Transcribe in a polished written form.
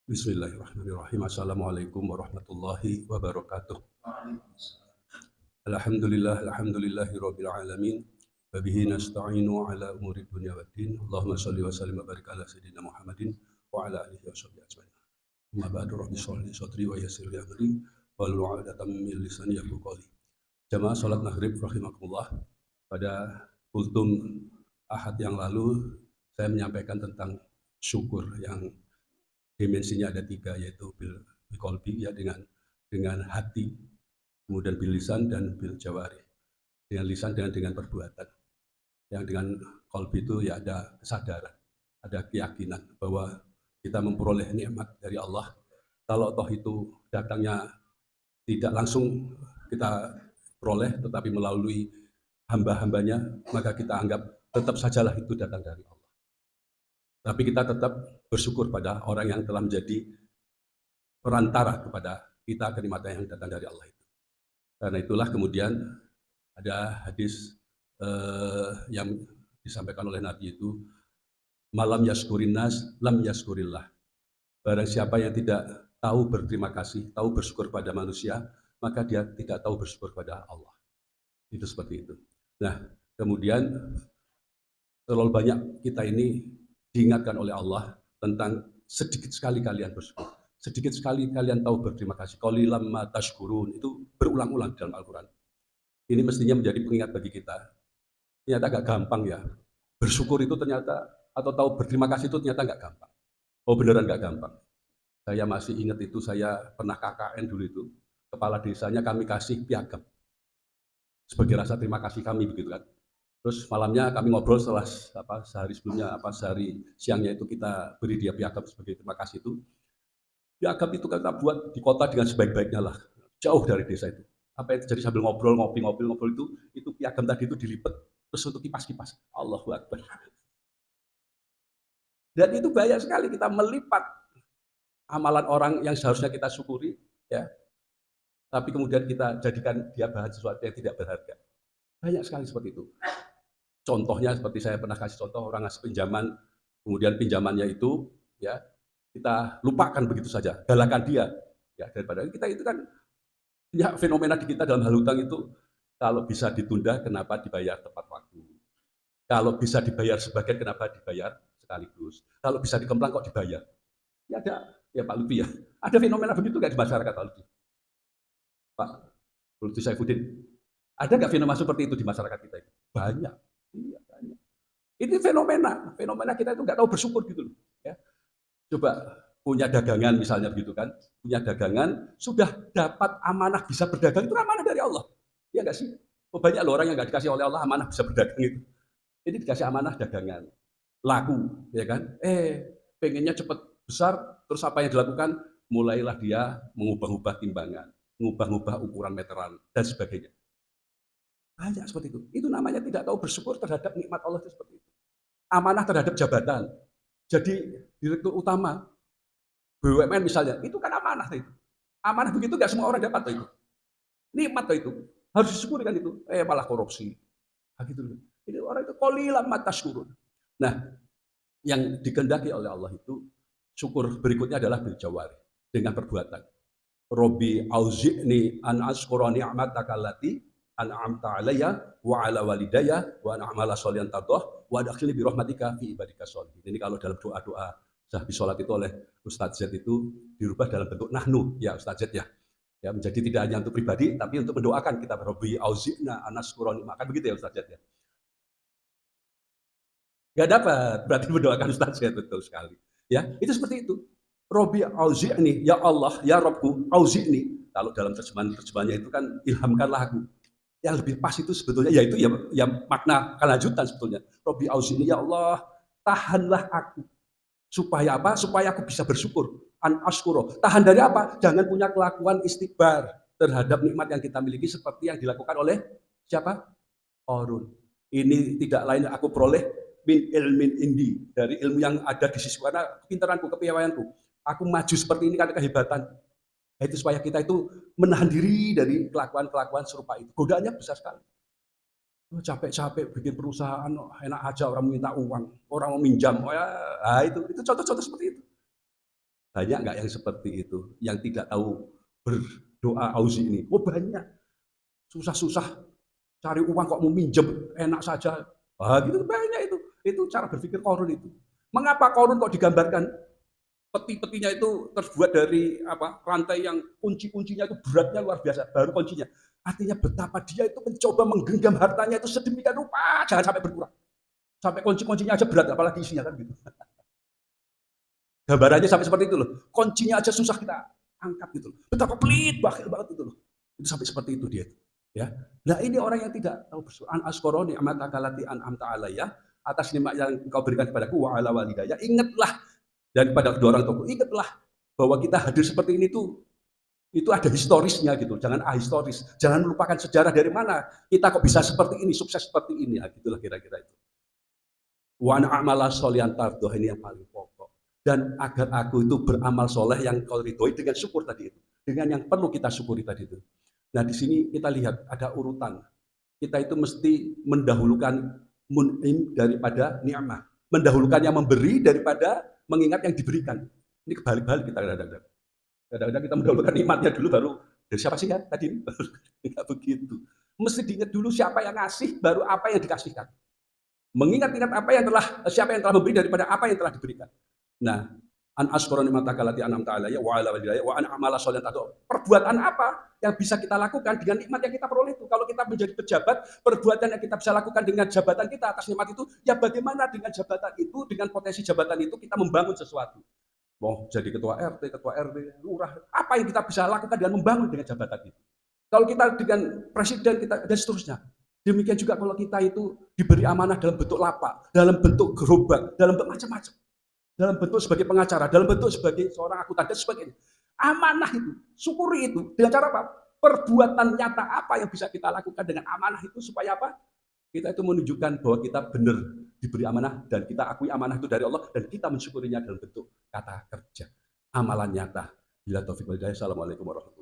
Bismillahirrahmanirrahim. Assalamualaikum warahmatullahi wabarakatuh. Alhamdulillahirabbil alamin. Wa bihi nasta'inu ala umuri dunya waddin. Allahumma shalli wa sallim wa barik ala sayyidina Muhammadin wa ala alihi washabihi ajmain. Amma ba'du, rabbi shrah li sadri wa yassir li amri wahlul 'uqdatam min lisani yafqahu qawli. Jamaah salat maghrib rahimakumullah. Pada kultum Ahad yang lalu saya menyampaikan tentang syukur yang dimensinya ada tiga, yaitu bil qalbi, ya, dengan hati, kemudian bil lisan dan bil jawari. Dengan lisan dan dengan perbuatan. Yang dengan qalbi itu ya ada kesadaran, ada keyakinan bahwa kita memperoleh nikmat dari Allah. Kalau toh itu datangnya tidak langsung kita peroleh, tetapi melalui hamba-hambanya, maka kita anggap tetap sajalah itu datang dari Allah. Tapi kita tetap bersyukur pada orang yang telah menjadi perantara kepada kita kenikmatan yang datang dari Allah itu. Karena itulah kemudian ada hadis yang disampaikan oleh Nabi itu, malam yaskurin nas, lam yaskurillah. Barang siapa yang tidak tahu berterima kasih, tahu bersyukur pada manusia, maka dia tidak tahu bersyukur pada Allah. Itu seperti itu. Nah, kemudian terlalu banyak kita ini diingatkan oleh Allah tentang sedikit sekali kalian bersyukur, sedikit sekali kalian tahu berterima kasih. Qalilan ma tashkurun, itu berulang-ulang dalam Al-Quran. Ini mestinya menjadi pengingat bagi kita. Ternyata agak gampang ya, bersyukur itu ternyata, atau tahu berterima kasih itu ternyata nggak gampang. Oh beneran nggak gampang. Saya masih ingat itu, saya pernah KKN dulu itu, kepala desanya kami kasih piagam sebagai rasa terima kasih kami, begitu kan. Terus malamnya kami ngobrol setelah sehari sebelumnya, sehari siangnya itu kita beri dia piagam sebagai terima kasih itu. Piagam itu kita buat di kota dengan sebaik-baiknya lah, jauh dari desa itu. Apa yang terjadi sambil ngobrol, ngobrol itu piagam tadi itu dilipat, terus untuk kipas-kipas. Allahu Akbar. Dan itu banyak sekali kita melipat amalan orang yang seharusnya kita syukuri, ya. Tapi kemudian kita jadikan dia bahan sesuatu yang tidak berharga. Banyak sekali seperti itu. Contohnya seperti saya pernah kasih contoh, orang ngasih pinjaman, kemudian pinjamannya itu ya kita lupakan begitu saja, galakan dia. Ya, daripada kita itu kan ya, fenomena di kita dalam hal hutang itu, kalau bisa ditunda kenapa dibayar tepat waktu. Kalau bisa dibayar sebagian kenapa dibayar sekaligus. Kalau bisa dikemplang kok dibayar. Ya ada, ya Pak Lutfi ya. Ada fenomena begitu nggak di masyarakat Pak Lutfi? Pak Lutfi Saifuddin. Ada nggak fenomena seperti itu di masyarakat kita? Banyak. Iya, banyak. Itu fenomena kita itu nggak tahu bersyukur gitu loh. Ya. Coba punya dagangan misalnya begitu kan, punya dagangan, sudah dapat amanah bisa berdagang, itu amanah dari Allah. Iya nggak sih? Oh, banyak loh orang yang nggak dikasih oleh Allah amanah bisa berdagang itu. Ini dikasih amanah dagangan, laku, ya kan? Pengennya cepat besar, terus apa yang dilakukan? Mulailah dia mengubah-ubah timbangan, mengubah-ubah ukuran meteran dan sebagainya. Banyak seperti itu. Itu namanya tidak tahu bersyukur terhadap nikmat Allah itu seperti itu. Amanah terhadap jabatan. Jadi direktur utama BUMN misalnya, itu kan amanah itu. Amanah begitu nggak semua orang dapat itu. Nikmat itu. Harus disyukuri kan itu. Malah korupsi. Nah, gitu. Ini orang itu qalilan ma tashkurun. Nah, yang dikehendaki oleh Allah itu syukur berikutnya adalah bil jawari, dengan perbuatan. Robbi auzi'ni an ashkura ni'mataka allati an'amta alayya wa ala walidayya wa an a'mala sholihan tardah wa adkhilni bi rahmatika fi ibadika sholihin. Ini kalau dalam doa-doa sahbi sholat itu oleh Ustaz Z itu dirubah dalam bentuk nahnu, ya Ustaz Z ya. Ya, menjadi tidak hanya untuk pribadi tapi untuk mendoakan kita, Rabbi auzi'na an ashkura ni'mataka, begitu ya Ustaz Z ya. Enggak dapat, berarti mendoakan Ustaz Z, betul sekali. Ya, itu seperti itu. Rabbi auzi'ni, ya Allah, ya Rabbku, auzi'ni. Kalau dalam terjemahannya itu kan ilhamkanlah aku. Yang lebih pas itu sebetulnya yaitu ya makna kelanjutan sebetulnya. Robbi auzi'ni, ya Allah, tahanlah aku. Supaya apa? Supaya aku bisa bersyukur. An ashkuro. Tahan dari apa? Jangan punya kelakuan istikbar terhadap nikmat yang kita miliki seperti yang dilakukan oleh siapa? Qarun. Ini tidak lain aku peroleh min ilmin indi, dari ilmu yang ada di sisi karena kepintaranku, kepiawaianku. Aku maju seperti ini karena kehebatan. Itu supaya kita itu menahan diri dari kelakuan-kelakuan serupa itu. Godaannya besar sekali. Capek-capek bikin perusahaan, enak aja orang minta uang, orang mau minjam. Itu contoh-contoh seperti itu. Banyak nggak yang seperti itu, yang tidak tahu berdoa auzi ini? Oh banyak, susah-susah cari uang kok mau minjem enak saja. Gitu banyak itu. Itu cara berpikir Qarun itu. Mengapa Qarun kok digambarkan peti-petinya itu terbuat dari apa rantai yang kunci-kuncinya itu beratnya luar biasa, baru kuncinya. Artinya betapa dia itu mencoba menggenggam hartanya itu sedemikian rupa, jangan sampai berkurang. Sampai kunci-kuncinya aja berat, apalagi isinya kan gitu. Gambarannya sampai seperti itu loh. Kuncinya aja susah kita angkat gitu loh. Betapa pelit, bakhil banget itu loh. Itu sampai seperti itu dia. Ya. Nah ini orang yang tidak tahu bersyukur. An askoroni amatakalati an amta alayya atas nikmat yang engkau berikan kepadaku wa ala walidayya. Ingatlah dan pada kedua orang tuaku, ingatlah bahwa kita hadir seperti ini tuh itu ada historisnya gitu. Jangan ahistoris. Jangan melupakan sejarah dari mana kita kok bisa seperti ini, sukses seperti ini. Nah, gitulah kira-kira itu. Wa an amala sholihan tardoh, ini yang paling pokok. Dan agar aku itu beramal soleh yang kau ridhoi dengan syukur tadi itu. Dengan yang perlu kita syukuri tadi itu. Nah di sini kita lihat ada urutan. Kita itu mesti mendahulukan mun'im daripada ni'mah. Mendahulukan yang memberi daripada mengingat yang diberikan. Ini kebalik-balik kita kadang-kadang. Kadang-kadang kita mendahulukan nikmatnya dulu baru dari siapa sih ya tadi ini? Tidak begitu. Mesti diingat dulu siapa yang ngasih baru apa yang dikasihkan. Mengingat-ingat apa yang telah siapa yang telah memberi daripada apa yang telah diberikan. Nah, an asqurani matakalati an'amta alayya wa ala walidayya wa an amala sholihan tardoh. Perbuatan apa yang bisa kita lakukan dengan nikmat yang kita peroleh itu? Kalau kita menjadi pejabat, perbuatan yang kita bisa lakukan dengan jabatan kita atas nikmat itu, ya bagaimana dengan jabatan itu, dengan potensi jabatan itu kita membangun sesuatu. Mau jadi ketua RT, ketua RW, lurah, apa yang kita bisa lakukan dengan membangun dengan jabatan itu? Kalau kita dengan presiden kita dan seterusnya. Demikian juga kalau kita itu diberi amanah dalam bentuk lapak, dalam bentuk gerobak, dalam bentuk macam-macam. Dalam bentuk sebagai pengacara, dalam bentuk sebagai seorang akuntan dan sebagainya. Amanah itu, syukuri itu. Dengan cara apa? Perbuatan nyata apa yang bisa kita lakukan dengan amanah itu supaya apa? Kita itu menunjukkan bahwa kita benar diberi amanah dan kita akui amanah itu dari Allah dan kita mensyukurinya dalam bentuk kata kerja. Amalan nyata. Bila taufik wal hidayah. Assalamualaikum warahmatullahi wabarakatuh.